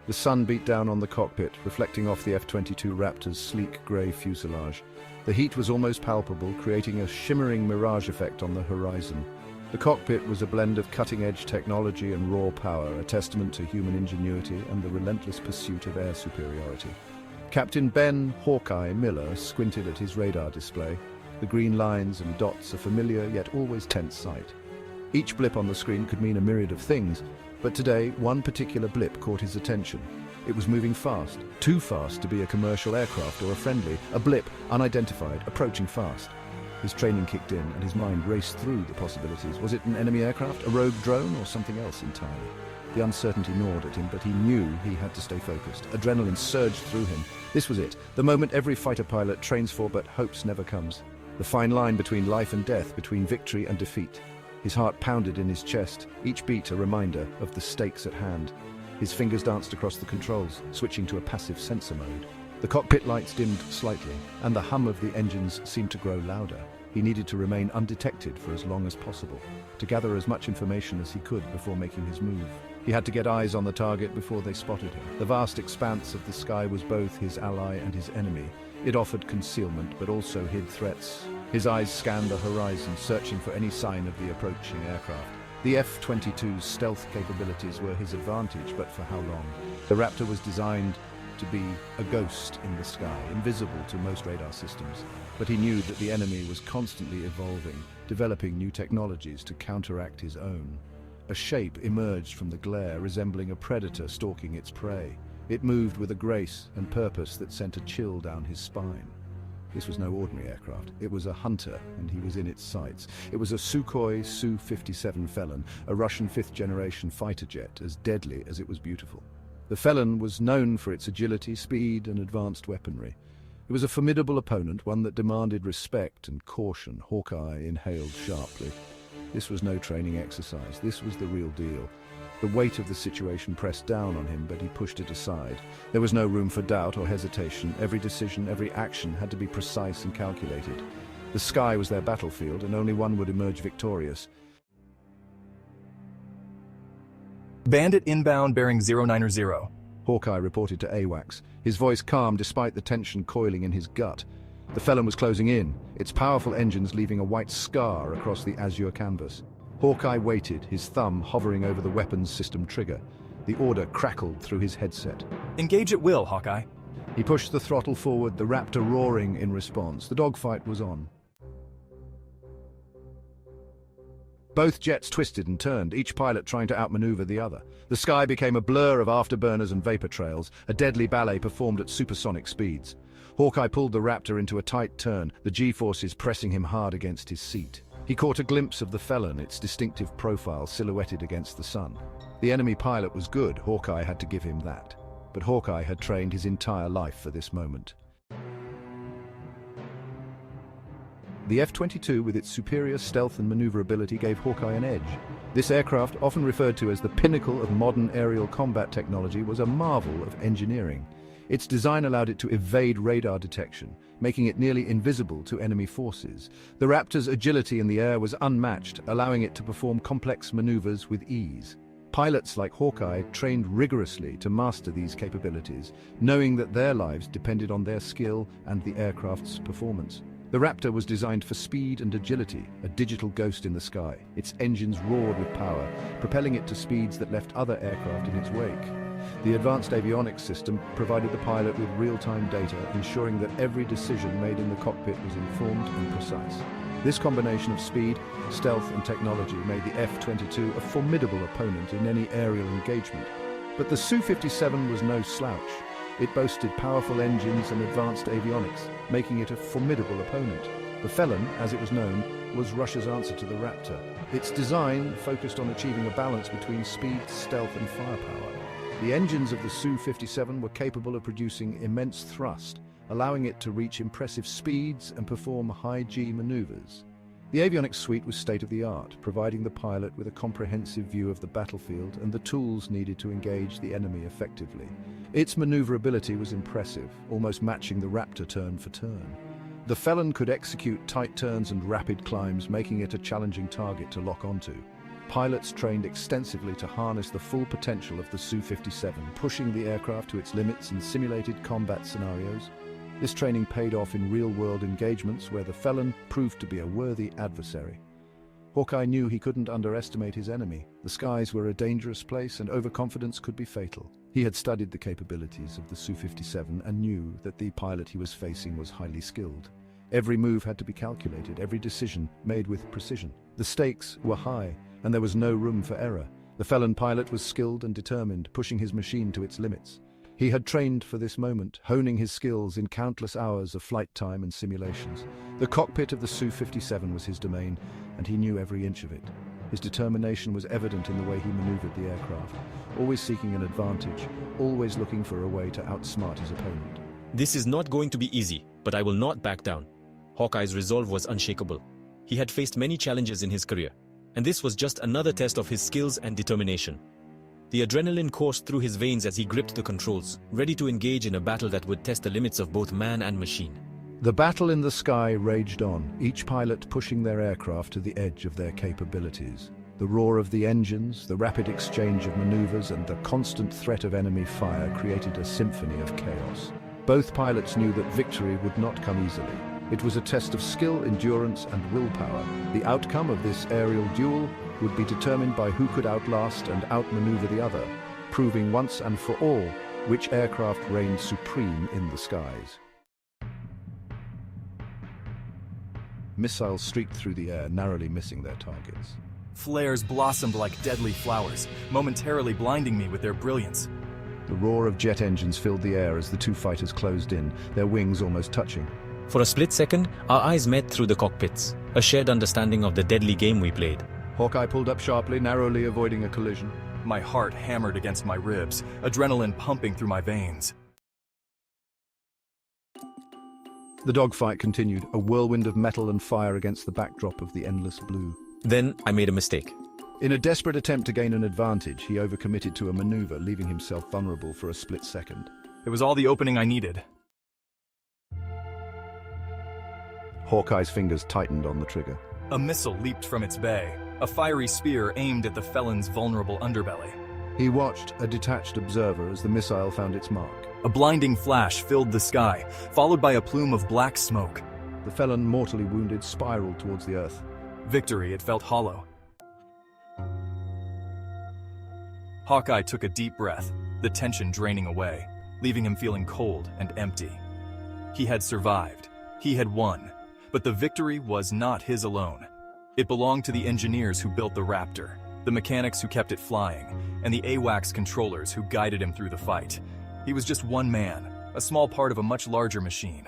The sun beat down on the cockpit, reflecting off the F-22 Raptor's sleek grey fuselage. The heat was almost palpable, creating a shimmering mirage effect on the horizon. The cockpit was a blend of cutting-edge technology and raw power, a testament to human ingenuity and the relentless pursuit of air superiority. Captain Ben "Hawkeye" Miller squinted at his radar display. The green lines and dots, a familiar yet always tense sight. Each blip on the screen could mean a myriad of things, but today one particular blip caught his attention. It was moving fast, too fast to be a commercial aircraft or a friendly. A blip, unidentified, approaching fast. His training kicked in and his mind raced through the possibilities. Was it an enemy aircraft, a rogue drone, or something else entirely? The uncertainty gnawed at him, but he knew he had to stay focused. Adrenaline surged through him. This was it, the moment every fighter pilot trains for but hopes never comes. The fine line between life and death, between victory and defeat. His heart pounded in his chest, each beat a reminder of the stakes at hand. His fingers danced across the controls, switching to a passive sensor mode. The cockpit lights dimmed slightly, and the hum of the engines seemed to grow louder. He needed to remain undetected for as long as possible, to gather as much information as he could before making his move. He had to get eyes on the target before they spotted him. The vast expanse of the sky was both his ally and his enemy. It offered concealment, but also hid threats. His eyes scanned the horizon, searching for any sign of the approaching aircraft. The F-22's stealth capabilities were his advantage, but for how long? The Raptor was designed to be a ghost in the sky, invisible to most radar systems. But he knew that the enemy was constantly evolving, developing new technologies to counteract his own. A shape emerged from the glare, resembling a predator stalking its prey. It moved with a grace and purpose that sent a chill down his spine. This was no ordinary aircraft. It was a hunter, and he was in its sights. It was a Sukhoi Su-57 Felon, a Russian fifth-generation fighter jet, as deadly as it was beautiful. The Felon was known for its agility, speed, and advanced weaponry. It was a formidable opponent, one that demanded respect and caution. Hawkeye inhaled sharply. This was no training exercise. This was the real deal. The weight of the situation pressed down on him, but he pushed it aside. There was no room for doubt or hesitation. Every decision, every action had to be precise and calculated. The sky was their battlefield, and only one would emerge victorious. Bandit inbound bearing 090. Hawkeye reported to AWACS, his voice calm despite the tension coiling in his gut. The Felon was closing in, its powerful engines leaving a white scar across the azure canvas. Hawkeye waited, his thumb hovering over the weapons system trigger. The order crackled through his headset. Engage at will, Hawkeye. He pushed the throttle forward, the Raptor roaring in response. The dogfight was on. Both jets twisted and turned, each pilot trying to outmaneuver the other. The sky became a blur of afterburners and vapor trails, a deadly ballet performed at supersonic speeds. Hawkeye pulled the Raptor into a tight turn, the G-forces pressing him hard against his seat. He caught a glimpse of the Felon, its distinctive profile silhouetted against the sun. The enemy pilot was good, Hawkeye had to give him that. But Hawkeye had trained his entire life for this moment. The F-22, with its superior stealth and maneuverability, gave Hawkeye an edge. This aircraft, often referred to as the pinnacle of modern aerial combat technology, was a marvel of engineering. Its design allowed it to evade radar detection, making it nearly invisible to enemy forces. The Raptor's agility in the air was unmatched, allowing it to perform complex maneuvers with ease. Pilots like Hawkeye trained rigorously to master these capabilities, knowing that their lives depended on their skill and the aircraft's performance. The Raptor was designed for speed and agility, a digital ghost in the sky. Its engines roared with power, propelling it to speeds that left other aircraft in its wake. The advanced avionics system provided the pilot with real-time data, ensuring that every decision made in the cockpit was informed and precise. This combination of speed, stealth, and technology made the F-22 a formidable opponent in any aerial engagement. But the Su-57 was no slouch. It boasted powerful engines and advanced avionics, making it a formidable opponent. The Felon, as it was known, was Russia's answer to the Raptor. Its design focused on achieving a balance between speed, stealth, and firepower. The engines of the Su-57 were capable of producing immense thrust, allowing it to reach impressive speeds and perform high-G maneuvers. The avionics suite was state-of-the-art, providing the pilot with a comprehensive view of the battlefield and the tools needed to engage the enemy effectively. Its maneuverability was impressive, almost matching the Raptor turn for turn. The Felon could execute tight turns and rapid climbs, making it a challenging target to lock onto. Pilots trained extensively to harness the full potential of the Su-57, pushing the aircraft to its limits in simulated combat scenarios. This training paid off in real-world engagements where the Felon proved to be a worthy adversary. Hawkeye knew he couldn't underestimate his enemy. The skies were a dangerous place and overconfidence could be fatal. He had studied the capabilities of the Su-57 and knew that the pilot he was facing was highly skilled. Every move had to be calculated, every decision made with precision. The stakes were high, and there was no room for error. The Felon pilot was skilled and determined, pushing his machine to its limits. He had trained for this moment, honing his skills in countless hours of flight time and simulations. The cockpit of the Su-57 was his domain, and he knew every inch of it. His determination was evident in the way he maneuvered the aircraft, always seeking an advantage, always looking for a way to outsmart his opponent. This is not going to be easy, but I will not back down. Hawkeye's resolve was unshakable. He had faced many challenges in his career, and this was just another test of his skills and determination. The adrenaline coursed through his veins as he gripped the controls, ready to engage in a battle that would test the limits of both man and machine. The battle in the sky raged on, each pilot pushing their aircraft to the edge of their capabilities. The roar of the engines, the rapid exchange of maneuvers, and the constant threat of enemy fire created a symphony of chaos. Both pilots knew that victory would not come easily. It was a test of skill, endurance, and willpower. The outcome of this aerial duel would be determined by who could outlast and outmaneuver the other, proving once and for all which aircraft reigned supreme in the skies. Missiles streaked through the air, narrowly missing their targets. Flares blossomed like deadly flowers, momentarily blinding me with their brilliance. The roar of jet engines filled the air as the two fighters closed in, their wings almost touching. For a split second, our eyes met through the cockpits, a shared understanding of the deadly game we played. Hawkeye pulled up sharply, narrowly avoiding a collision. My heart hammered against my ribs, adrenaline pumping through my veins. The dogfight continued, a whirlwind of metal and fire against the backdrop of the endless blue. Then I made a mistake. In a desperate attempt to gain an advantage, he overcommitted to a maneuver, leaving himself vulnerable for a split second. It was all the opening I needed. Hawkeye's fingers tightened on the trigger. A missile leaped from its bay, a fiery spear aimed at the Felon's vulnerable underbelly. He watched, a detached observer, as the missile found its mark. A blinding flash filled the sky, followed by a plume of black smoke. The Felon, mortally wounded, spiraled towards the earth. Victory, it felt hollow. Hawkeye took a deep breath, the tension draining away, leaving him feeling cold and empty. He had survived. He had won. But the victory was not his alone. It belonged to the engineers who built the Raptor, the mechanics who kept it flying, and the AWACS controllers who guided him through the fight. He was just one man, a small part of a much larger machine.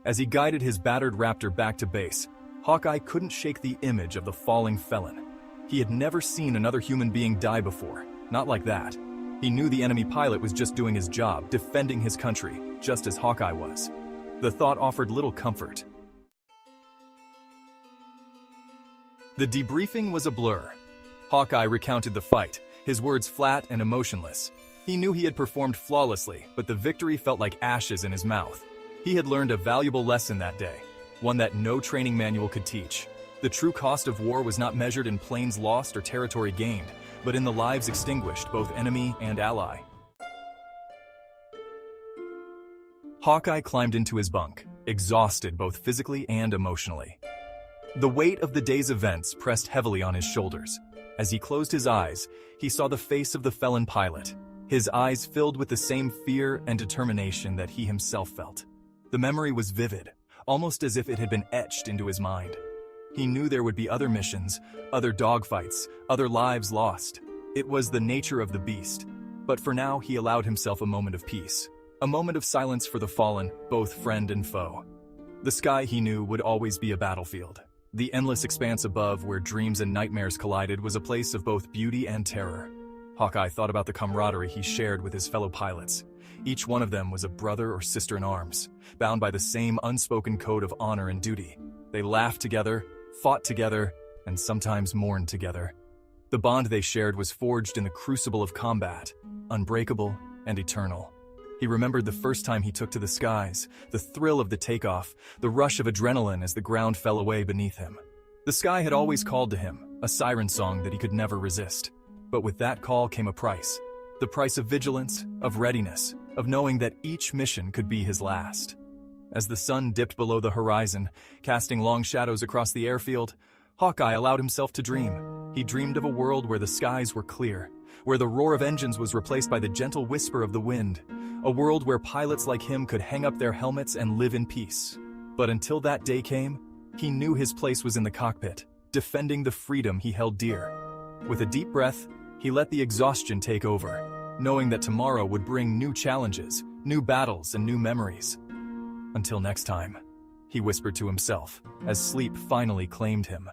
As he guided his battered Raptor back to base, Hawkeye couldn't shake the image of the falling Felon. He had never seen another human being die before, not like that. He knew the enemy pilot was just doing his job, defending his country, just as Hawkeye was. The thought offered little comfort. The debriefing was a blur. Hawkeye recounted the fight, his words flat and emotionless. He knew he had performed flawlessly, but the victory felt like ashes in his mouth. He had learned a valuable lesson that day, one that no training manual could teach. The true cost of war was not measured in planes lost or territory gained, but in the lives extinguished, both enemy and ally. Hawkeye climbed into his bunk, exhausted both physically and emotionally. The weight of the day's events pressed heavily on his shoulders. As he closed his eyes, he saw the face of the Felon pilot, his eyes filled with the same fear and determination that he himself felt. The memory was vivid, almost as if it had been etched into his mind. He knew there would be other missions, other dogfights, other lives lost. It was the nature of the beast. But for now, he allowed himself a moment of peace. A moment of silence for the fallen, both friend and foe. The sky, he knew, would always be a battlefield. The endless expanse above, where dreams and nightmares collided, was a place of both beauty and terror. Hawkeye thought about the camaraderie he shared with his fellow pilots. Each one of them was a brother or sister in arms, bound by the same unspoken code of honor and duty. They laughed together, fought together, and sometimes mourned together. The bond they shared was forged in the crucible of combat, unbreakable and eternal. He remembered the first time he took to the skies, the thrill of the takeoff, the rush of adrenaline as the ground fell away beneath him. The sky had always called to him, a siren song that he could never resist. But with that call came a price. The price of vigilance, of readiness, of knowing that each mission could be his last. As the sun dipped below the horizon, casting long shadows across the airfield, Hawkeye allowed himself to dream. He dreamed of a world where the skies were clear, where the roar of engines was replaced by the gentle whisper of the wind, a world where pilots like him could hang up their helmets and live in peace. But until that day came, he knew his place was in the cockpit, defending the freedom he held dear. With a deep breath, he let the exhaustion take over, knowing that tomorrow would bring new challenges, new battles, and new memories. Until next time, he whispered to himself, as sleep finally claimed him.